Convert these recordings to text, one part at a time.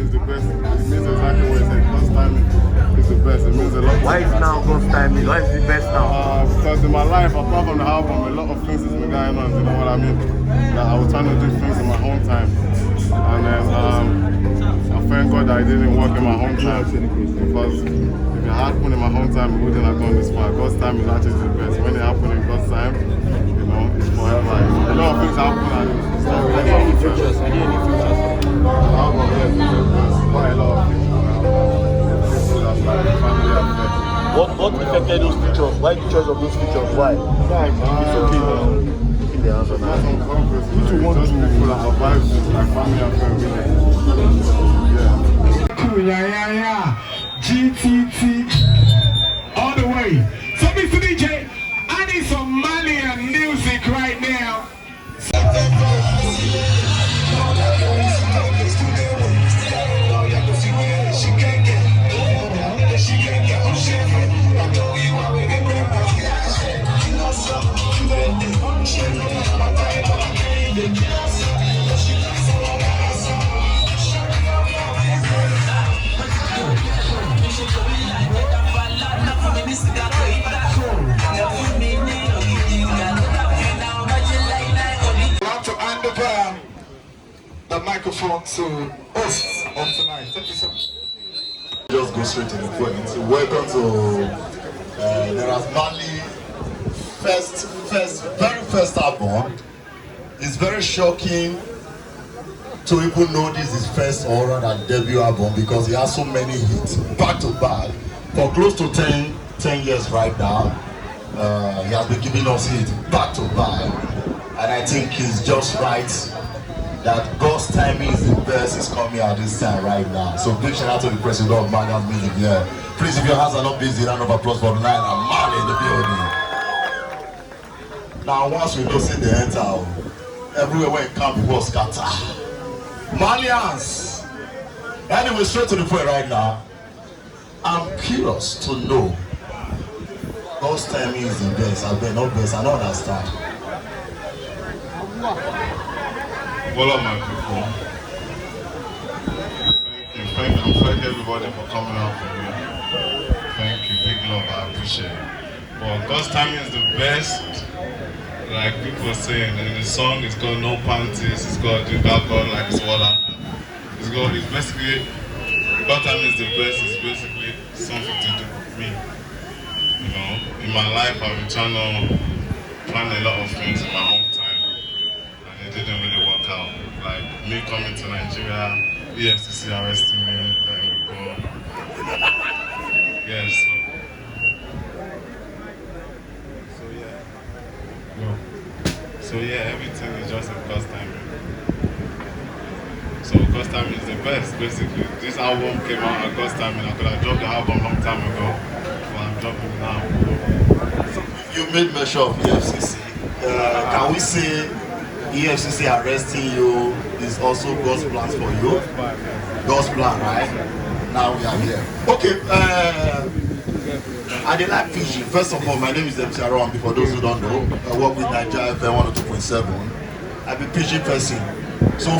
is the best. It means exactly what it said. God's timing is the best. It means a lot. Why is now God's timing? Why is it the best now? Because in my life, apart from the album, a lot of things has been going on. You know what I mean? That I was trying to do things in my own time, and then I thank God that I didn't work in my own time, because if it happened in my own time, it wouldn't have gone this far. God's time is actually the best. When it happened in God's time, you know, it's forever. A lot of things happen and it's not really Any futures? Any futures? album, yes, it's the best. Quite a lot of things that's like family affairs. What affected those features? Why the choice of those features? Why? It's okay, man. The answer now. That's on purpose. Just people that have vibes like family affairs. Yeah. GTT all the way. So, Mr. DJ, I need some Malian music right now. The microphone to hosts of tonight. Thank you so much. Just go straight to the point. So welcome to Naira's Marley very first album. It's very shocking to even know this is first or rather debut album, because he has so many hits back to back for close to 10 years right now. He has been giving us hits back to back, and I think it's just right that God's timing is the best is coming at this time right now. So big shout out to the president of Malian Music here. Please, if your hands are not busy, round of applause for Naira and Marley in the building. Now once we don't see the enter, everywhere where it come before scatter. Malians! Anyway, straight to the point right now. I'm curious to know God's timing is the best. I've been not best, I don't understand. All of my people, thank everybody for coming out for me. Thank you, big love, I appreciate it. But God's timing is the best. Like people are saying, in the song it's got no panties, it's got drink alcohol like it's water. It's basically, God's timing is the best, it's basically something to do with me. You know, in my life I've been trying to plan a lot of things in my own time, and it didn't really work out. Like me coming to Nigeria, EFCC arresting me, letting me go. Yeah, so yeah, everything is just in God's timing. So God's timing is the best, basically. This album came out at God's timing. I could have dropped the album a long time ago, but I'm dropping it now. So you made mention of EFCC. Can we say EFCC arresting you is also God's plans for you? God's plan, right? Now we are here. Okay, I did like fishing. First of all, my name is MC Aron. For those who don't know, I work with Naira FM 102.7. I be fishing person. So I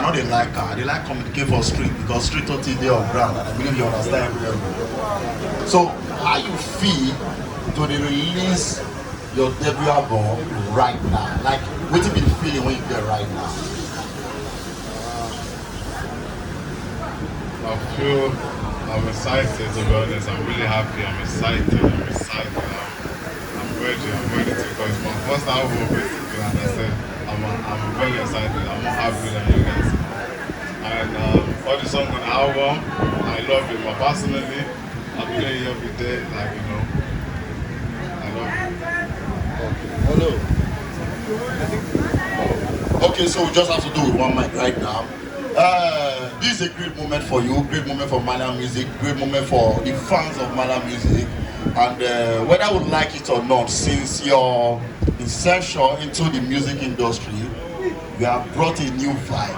know they like her. They like communicate for street, because street talk is there on ground, and I believe you understand very well. So how you feel to release your debut album right now? Like, what do you be feeling when you get right now? I feel I'm excited, to be honest. I'm really happy. I'm excited. I'm ready to go. It's my first album, basically, and I said I'm very excited. I'm more happy than you guys. And all the songs on the album, I love it. But personally, I'll be there every day, like, you know, I love it. Hello. Okay, so we just have to do with one mic right now. This is a great moment for you, great moment for Malian music, great moment for the fans of Malian music. And whether you would like it or not, since your insertion into the music industry, you have brought a new vibe.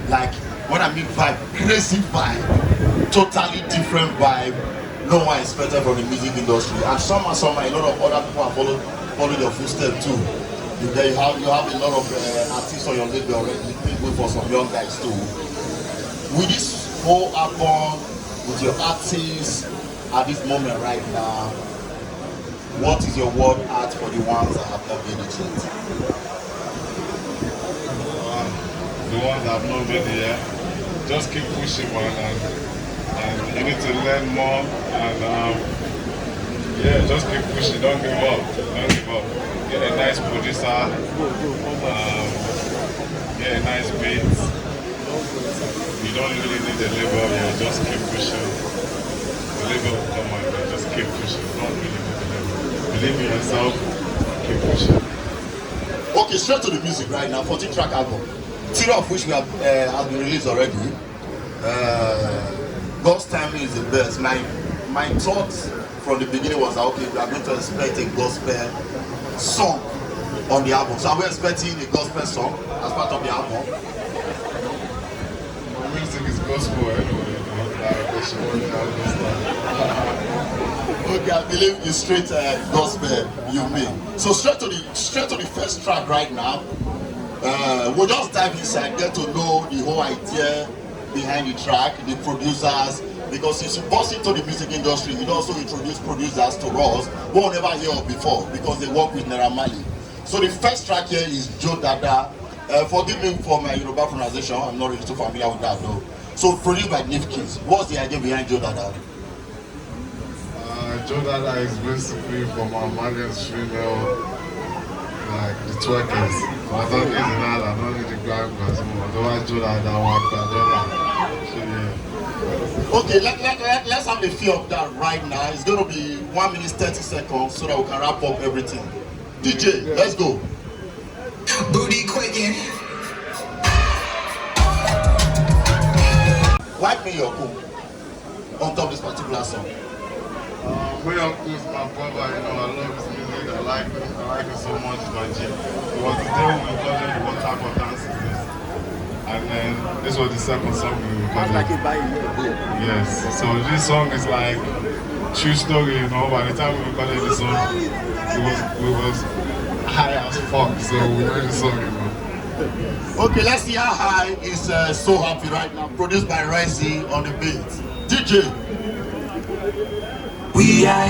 Like, when I mean vibe, crazy vibe, totally different vibe no one expected from the music industry. And somehow, a lot of other people have followed your footsteps too. You have a lot of artists on your label already, people for some young guys too. with this whole album, with your artists at this moment right now, what is your word art for the ones that have not made it yet? The ones that have not made it yet, just keep pushing, man, and you need to learn more, and yeah, just keep pushing, don't give up, don't give up. Get a nice producer, get a nice beat. You don't really need a label, yeah, just keep pushing. The label will come on, man, just keep pushing, don't really need a label. Believe in yourself, keep pushing. Okay, straight to the music right now, 14-track album. 3 of which we have has been released already. God's timing is the best. My thoughts from the beginning was that, okay, we are going to expect a gospel song on the album. So are we expecting a gospel song as part of the album? My music is gospel anyway, Okay, I believe it's straight gospel you mean. So straight to the first track right now. We'll just dive inside, get to know the whole idea behind the track, the producers, because if you bust into the music industry, you also introduce producers to us who will never hear of before because they work with Naira Marley. So the first track here is Joe Dada. Forgive me for my Yoruba pronunciation, I'm not really too familiar with that though. So produced by Nifkis. What's the idea behind Joe Dada? Joe Dada is basically from our Malian's female, like the twerkers. I thought it's not, I don't need the grand because otherwise Joe Dada won't so yeah. Okay, let's have a feel of that right now. It's going to be 1 minute 30 seconds so that we can wrap up everything. DJ, let's go. Booty quaking. Wipe me your cool on top of this particular song. My uncle is my brother, you know, I love his music, I like it so much, it's my G. It was the day we recorded the What Type of Dance Is This? And then this was the second song we recorded. Yes, so this song is like true story, you know. By the time we recorded this song, we was high as fuck, so we made the song, you know. Okay, let's see how high is So Happy right now, produced by Risey on the beat. DJ. We are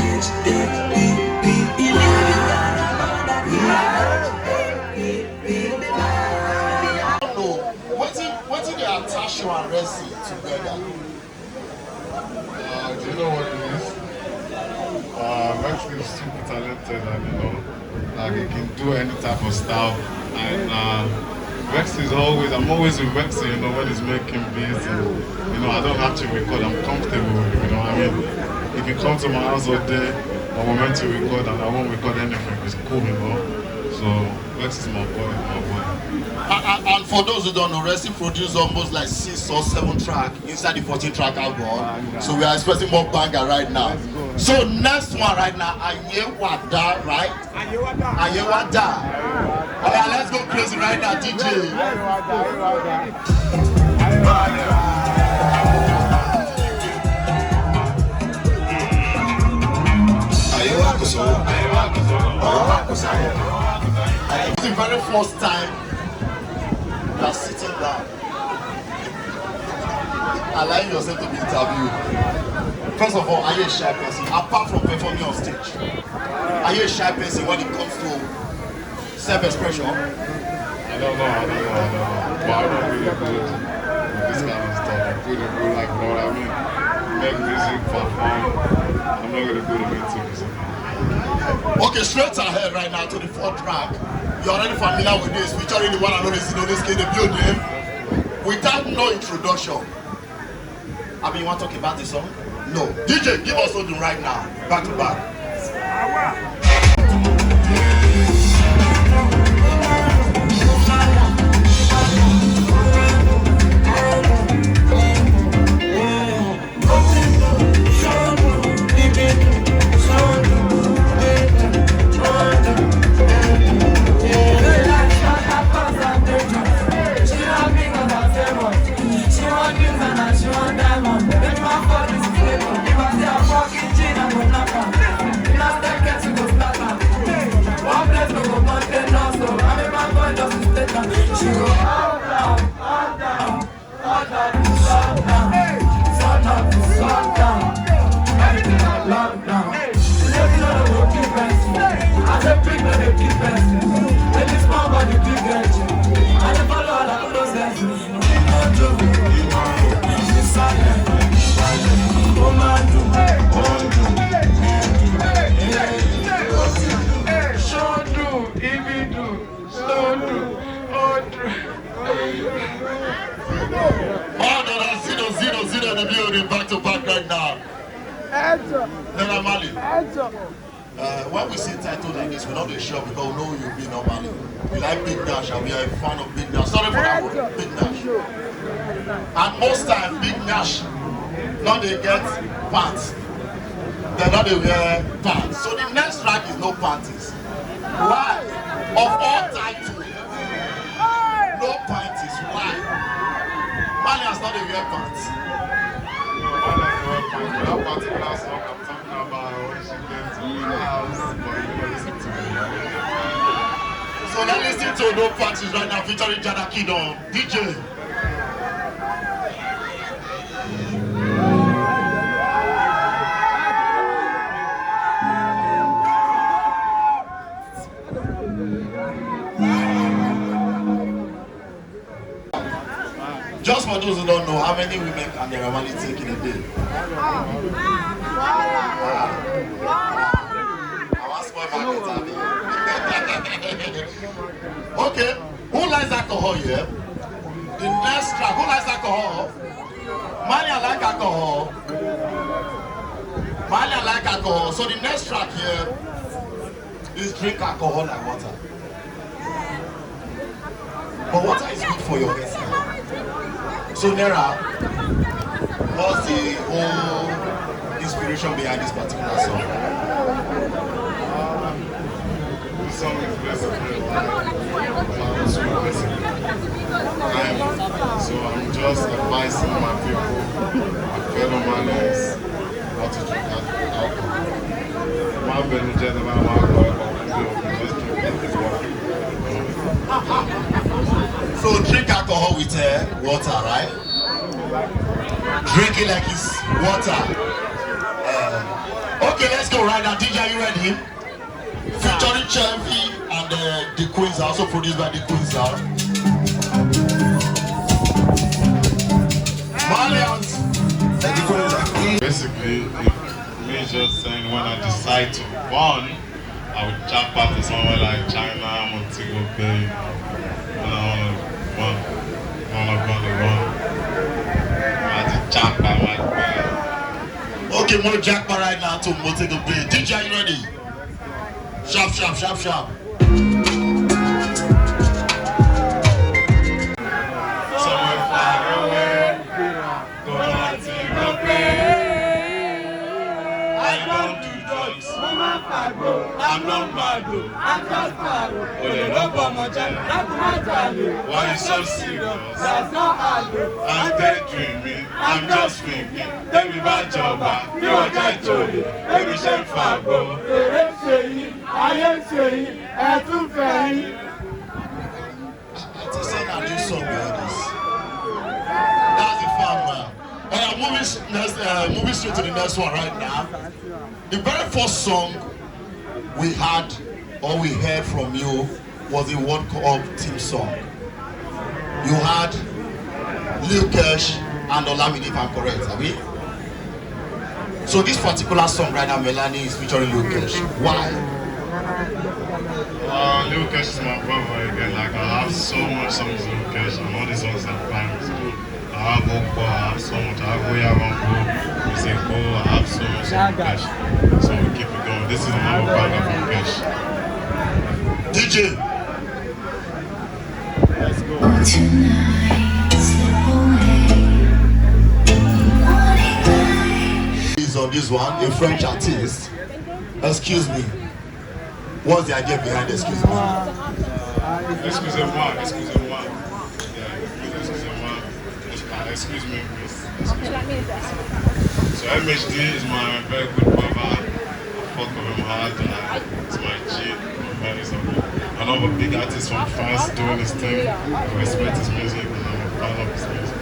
What did they attach you and Risey together? Do you know what it is? Risey is super talented and you know, like he can do any type of style. And Rex is always, I'm always with Rex, you know, when he's making beats and, you know, I don't have to record, I'm comfortable with him, you know what I mean? If you come to my house all day, and we're meant to record and I won't record anything, it's cool, you know? So, Rex is my boy, And for those who don't know, Risey produced almost like 6 or 7 tracks inside the 14-track album. So we are expecting more banger right now. So next one right now, Ayewada, right? Ayewada. Okay, let's go crazy right now, DJ. It's the very first time you're sitting down, allowing yourself to be interviewed. First of all, are you a shy person? Apart from performing on stage, are you a shy person when it comes to self-expression? I don't know. But I'm not really good with this kind of stuff. I'm good at like, you know what I mean? Make music for fun. I'm not really good at making music. Okay, straight ahead right now to the 4th track. You're already familiar with this, featuring the one and only Zinoleesky in the building. Without no introduction. I mean, you want to talk about this song? No. DJ, give us something right now, back to back. Fucking Gina, but not down. Sun up to sundown. Everything on lockdown. Every other will keep resting. I say big no they keep resting. When this small body keep resting. I dey follow all the processes. She's silent. Oh man do. Show do, even do, slow do, oh do. All that Zino in the building, back to back right now. Naira Marley. When we see titles like this, we're not really sure because we know you'll be normally. We like Big Nash and we are a fan of Big Nash. Sorry for that word, Big Nash. And most times, Big Nash, now they get pants. They're not they wear pants. So the next track is no panties. Why? Of all titles, no panties. Why? Marley has not they wear pants. That particular song I'm talking about, when she came to the house, but you don't listen to me. So let's listen to No Panties right now, featuring Jada Kidon, DJ. Just for those who don't know, how many women can Naira Marley take in a day? Okay, who likes alcohol here? The next track, who likes alcohol? Marley, I like alcohol. Marley, I like alcohol. So the next track here is drink alcohol like water. But water is good for your health. So Naira, what's the whole inspiration behind this particular song? This song is basically like so I'm just advising my people, my fellow Malians, how to drink alcohol. My benefit, my alcohol, just drink water. So drink alcohol with water, right? Drink it like it's water. Okay, let's go right now. DJ, are you ready? Featuring Chevy and the Queens, also produced by the Queens out. Malians and the Queens out. Basically, me just saying when I decide to run, I would jump out to somewhere like China, Montego Bay, and I wanna go on the run. I had to jump out my way. Okay, more jackpot right now to Montego Bay. DJ, are you ready? Sharp, sharp, sharp, sharp. Somewhere far away, go Montego Bay. I don't do drugs. I'm not mad, I'm just mad. Why you so serious? That's not hard. I'm daydreaming, I'm just thinking. Tell me about your back, you are just jolly. Let me shake Fabo. I just saying I do so well this. That's the fun, man. Alright, moving straight to the next one right now. The very first song we had or we heard from you was the World Cup team song. You had Lil Kesh and Olamide, if I'm correct, are we? So this particular song right now, Melanie, is featuring Lil Kesh. Why? Lil Kesh is my brother again. Like I have so much songs with Lil Kesh and all the songs that bangs. I have Okpo, I have so much. I have Oya Rambo, we say Go, I have so much of Kesh. So we keep it going. This is another banger from Kesh. DJ. Let's go. Is on this one, a French artist. Excuse me. What's the idea behind excuse me? Excusez-moi, excusez-moi. Yeah, excusez-moi. Excuse me, please. Excuse me. So MHD is my very good brother. I fuck with him hard. It's my G. I'm very sorry. Another big artist from France doing his thing. I respect his music and I'm a fan of his music.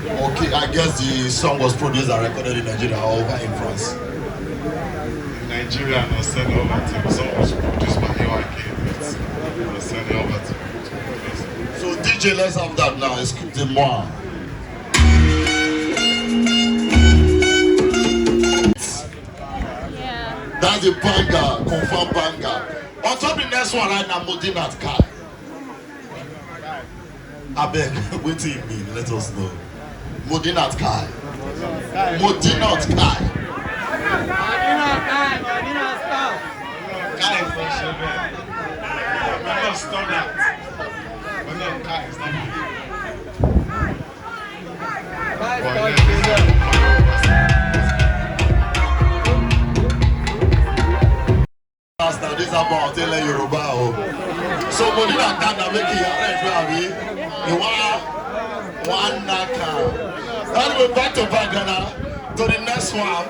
Okay, I guess the song was produced and recorded in Nigeria or over in France. In Nigeria, and I sent it over to the song was produced by AYK. I sent it over to. So DJ, let's have that now. Excusez-moi. Yeah. That's a banger, confirmed banger. On top of the next one right now, Modena Kai. I beg, what do you mean? Let us know. Modena Kai. Modena Kai. Kai is not sure, man. We're not stunned out. We're not Kai, it's not me. Now this about telling Yoruba. So Modena Kai na make it arrange one naka. Anyway, back to Ghana. To the next one.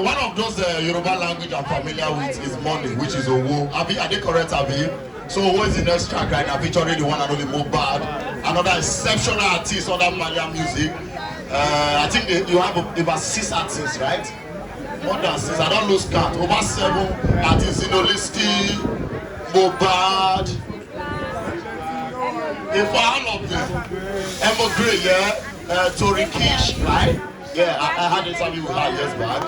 One of those Yoruba language I'm familiar with is money, which is Owo. Abi, are they correct, Abi? So Owo is the next track right now, featuring the one and only MohBad, another exceptional artist on that Malian music. I think you have about 6 artists, right? More than 6. I don't lose count. Over 7 artists. Zinoleesky, MohBad. In for all of them, MohBad, yeah, Tori Kish, right? Yeah, I had an interview with her years back.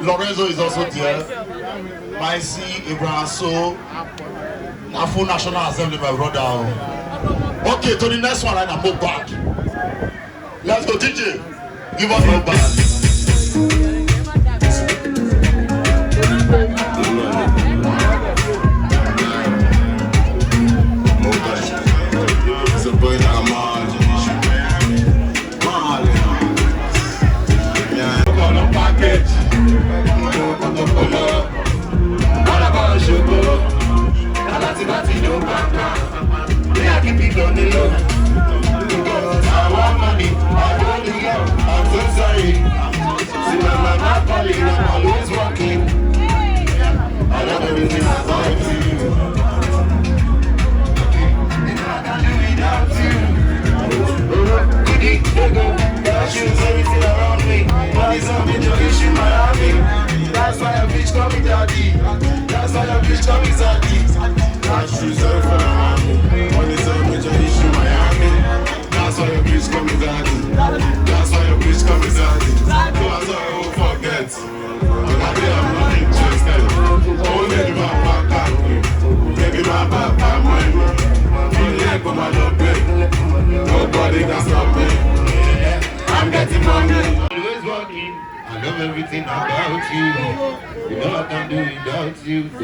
Lorenzo is also there. Maisi, Ibrahim, so Nafu National Assembly, my brother. Okay, to the next one right now, MohBad. Let's go, DJ. Give us MohBad. That's why a bitch call me daddy. That's why a bitch call me zaddy. That's true, sir, for Miami. Money, sir, major issue, Miami. That's why a bitch call me daddy. That's why a bitch call me zaddy. So that's why I won't forget. Maybe I'm not interested. Oh, maybe my back can't. Maybe my back can't win. Feel like my love, babe. Nobody can stop me. I'm getting money. Always working. I love everything about you. You know I can't do without you. Go.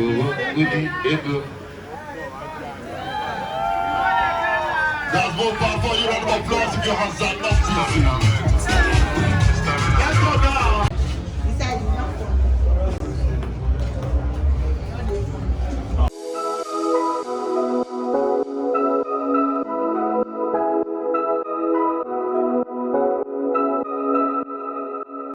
That's MohBad for you. Round of applause if your hands are not easy.